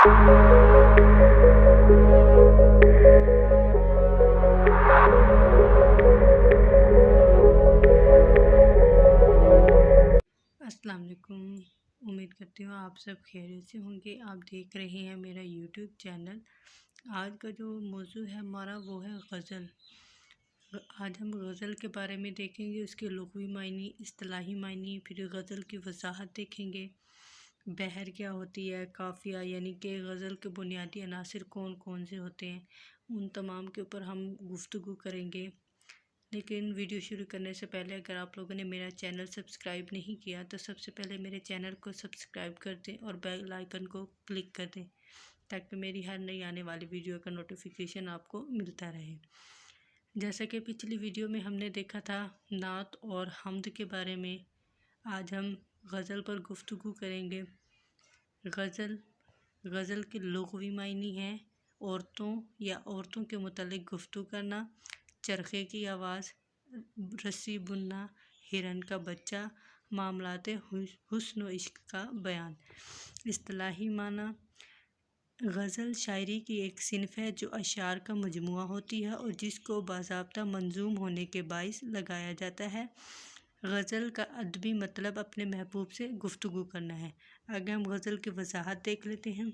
अस्सलाम वालेकुम। उम्मीद करती हूँ आप सब खैरियत से होंगे। आप देख रहे हैं मेरा यूट्यूब चैनल। आज का जो मौजू है हमारा वो है गज़ल। आज हम गज़ल के बारे में देखेंगे, उसके लुग़वी मायने, इस्तिलाही मायने, फिर गज़ल की वजाहत देखेंगे। बहर क्या होती है, काफ़िया यानी कि गज़ल के बुनियादी अनासर कौन कौन से होते हैं, उन तमाम के ऊपर हम गुफ्तगू करेंगे। लेकिन वीडियो शुरू करने से पहले अगर आप लोगों ने मेरा चैनल सब्सक्राइब नहीं किया तो सबसे पहले मेरे चैनल को सब्सक्राइब कर दें और बेल आइकन को क्लिक कर दें ताकि मेरी हर नई आने वाली वीडियो का नोटिफिकेशन आपको मिलता रहे। जैसा कि पिछली वीडियो में हमने देखा था नात और हम्द के बारे में, आज हम गज़ल पर गुफ्तगू करेंगे। गज़ल के लुग़वी मायने हैं औरतों या औरतों के मुतालिक गुफ्तगू करना, चरखे की आवाज़, रस्सी बुनना, हिरन का बच्चा, मामलाते हुस्न व इश्क का बयान। इस्तिलाही माना, गज़ल शायरी की एक सिनफ है जो अशार का मजमुआ होती है और जिसको बाज़ाब्ता मंजूम होने के बाइस लगाया जाता है। गज़ल का अदबी मतलब अपने महबूब से गुफ्तगू करना है। आगे हम गज़ल की वजाहत देख लेते हैं।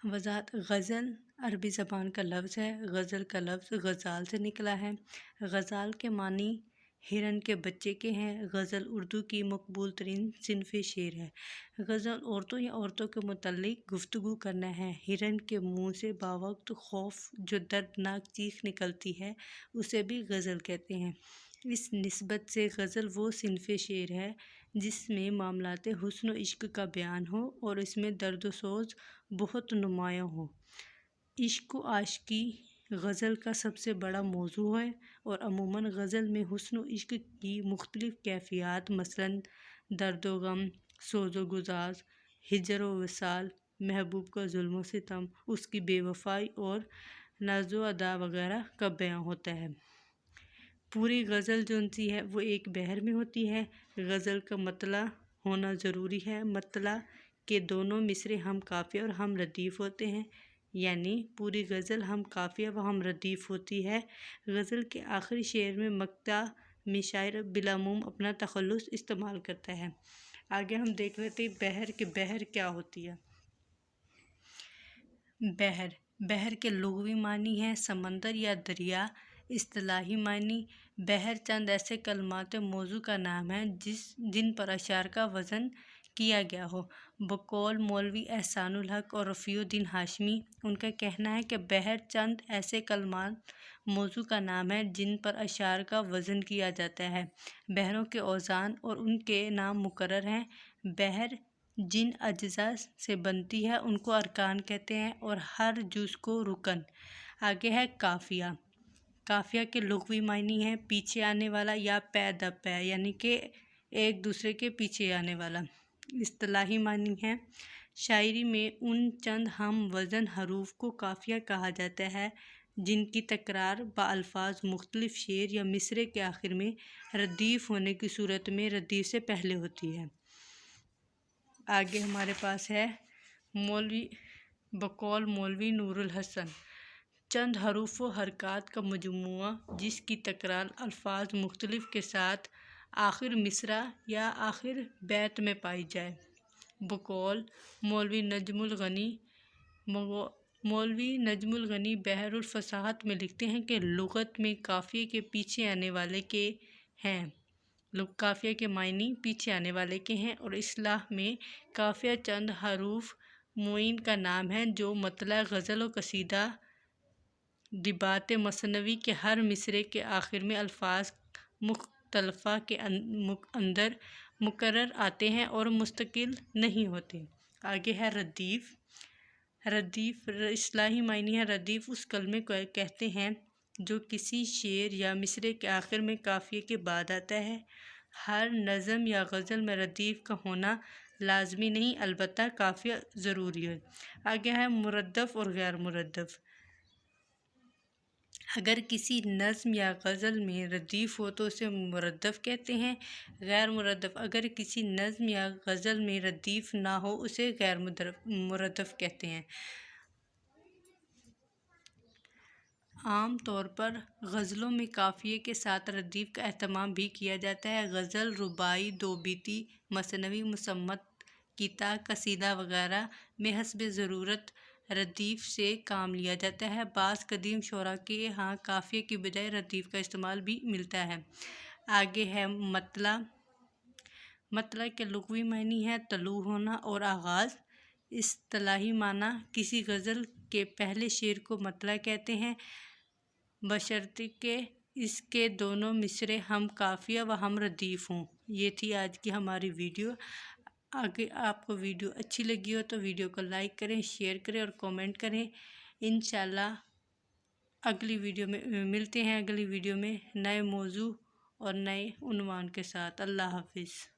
वजाहत, गज़ल अरबी ज़बान का लफ्ज़ है। गज़ल का लफ्ज़ गज़ाल से निकला है। गज़ाल के मानी हिरन के बच्चे के हैं। गज़ल उर्दू की मकबूल तरीन सिनफ़ शेर है। गज़ल औरतों या औरतों के मुताल्लिक़ गुफ्तगू करना है। हिरन के मुँह से बावक्त खौफ जो दर्दनाक चीख निकलती है उसे भी गज़ल कहते हैं। इस निस्बत से गज़ल वो सिनफ़ शेर है जिसमें मामलाते हुस्न व इश्क का बयान हो और इसमें दर्द व सोज बहुत नुमायाँ हो। इश्क व आशिकी गज़ल का सबसे बड़ा मौजू है और अमूमन गज़ल में हुस्न व इश्क की मुख्तलिफ़ कैफ़ियत मसलन दर्द व गम, सोज़ व गुज़ार, हिजर व विसाल, महबूब का जुल्म व सितम, उसकी बेवफ़ाई और नाज़ो अदा वगैरह का बयान होता है। पूरी गज़ल जो सी है वो एक बहर में होती है। गज़ल का मतला होना ज़रूरी है। मतला के दोनों मिसरे हम काफ़िया और हम रदीफ़ होते हैं, यानी पूरी गज़ल हम काफ़िया व हम रदीफ़ होती है। गज़ल के आखिरी शेर में मक्ता में शायर बिलामूम अपना तखल्लुस इस्तेमाल करता है। आगे हम देख लेते हैं बहर के बहर क्या होती है। बहर के लुग़वी मानी है समंदर या दरिया। इस्तिलाही मानी, बहर चंद ऐसे कलमात मौजू का नाम है जिन पर अशार का वज़न किया गया हो। बकौल मौलवी एहसानुल हक और रफ़ीउद्दीन हाशमी, उनका कहना है कि बहर चंद ऐसे कलमात मौजू का नाम है जिन पर अशार का वज़न किया जाता है। बहरों के औज़ान और उनके नाम मुकर्रर हैं। बहर जिन अज्जा से बनती है उनको अरकान कहते हैं और हर जुज़ को रुकन। आगे है काफ़िया। काफ़िया के लुग़वी मायने हैं पीछे आने वाला या पै दर पै, यानी कि एक दूसरे के पीछे आने वाला। इस्तिलाही मानी है शायरी में उन चंद हम वज़न हरूफ को काफ़िया कहा जाता है जिनकी तकरार बाअल्फाज मुख्तलिफ शेर या मिसरे के आखिर में रदीफ़ होने की सूरत में रदीफ़ से पहले होती है। आगे हमारे पास है बकौल मौलवी नूरुल हसन, चंद हरूफ व हरकात का मजमुआ जिसकी तकरार अल्फाज मुख्तलिफ के साथ आखिर मिसरा या आखिर बैत में पाई जाए। बकौल मौलवी नजमुल गनी बहरुल फसाहत में लिखते हैं कि लुग़त में काफ़िए के पीछे आने वाले के हैं। काफ़िया के मायने पीछे आने वाले के हैं और इस्लाह में काफ़िया चंद हरूफ मुइन का नाम है जो मतला गज़ल व कसीदा दिबात मसनवी के हर मिसरे के आखिर में अल्फाज मुख्तलफ़ा के अंदर मुकर्रर आते हैं और मुस्तकिल नहीं होते। आगे है रदीफ़। इस्लाही मायने है रदीफ़ उस कलमे को कहते हैं जो किसी शेर या मिसरे के आखिर में काफ़िए के बाद आता है। हर नज़म या गज़ल में रदीफ़ का होना लाजमी नहीं, अलबत्ता काफ़िया ज़रूरी है। आगे है मुरद्दफ़ और गैर मुरद्दफ़। اگر کسی نظم یا غزل میں ردیف ہو تو اسے مردف کہتے ہیں۔ غیر مردف، اگر کسی نظم یا غزل میں ردیف نہ ہو اسے غیر مردف کہتے ہیں۔ عام طور پر غزلوں میں قافیے کے ساتھ ردیف کا اہتمام بھی کیا جاتا ہے۔ غزل، رباعی، دو بیتی، مثنوی، مصمت، قطعہ، قصیدہ وغیرہ میں حسب ضرورت ردیف سے کام لیا جاتا ہے۔ بعض قدیم شعراء کے ہاں قافیے کی بجائے ردیف کا استعمال بھی ملتا ہے۔ آگے ہے مطلع۔ مطلع کے لغوی معنی ہے طلوع ہونا اور آغاز۔ اصطلاحی معنی کسی غزل کے پہلے شعر کو مطلع کہتے ہیں، بشرطیکہ کہ اس کے دونوں مصرعے ہم قافیہ و ہم ردیف ہوں۔ یہ تھی آج کی ہماری ویڈیو۔ اگر آپ کو ویڈیو اچھی لگی ہو تو ویڈیو کو لائک کریں، شیئر کریں اور کومنٹ کریں۔ انشاءاللہ اگلی ویڈیو میں ملتے ہیں، اگلی ویڈیو میں نئے موضوع اور نئے عنوان کے ساتھ۔ اللہ حافظ۔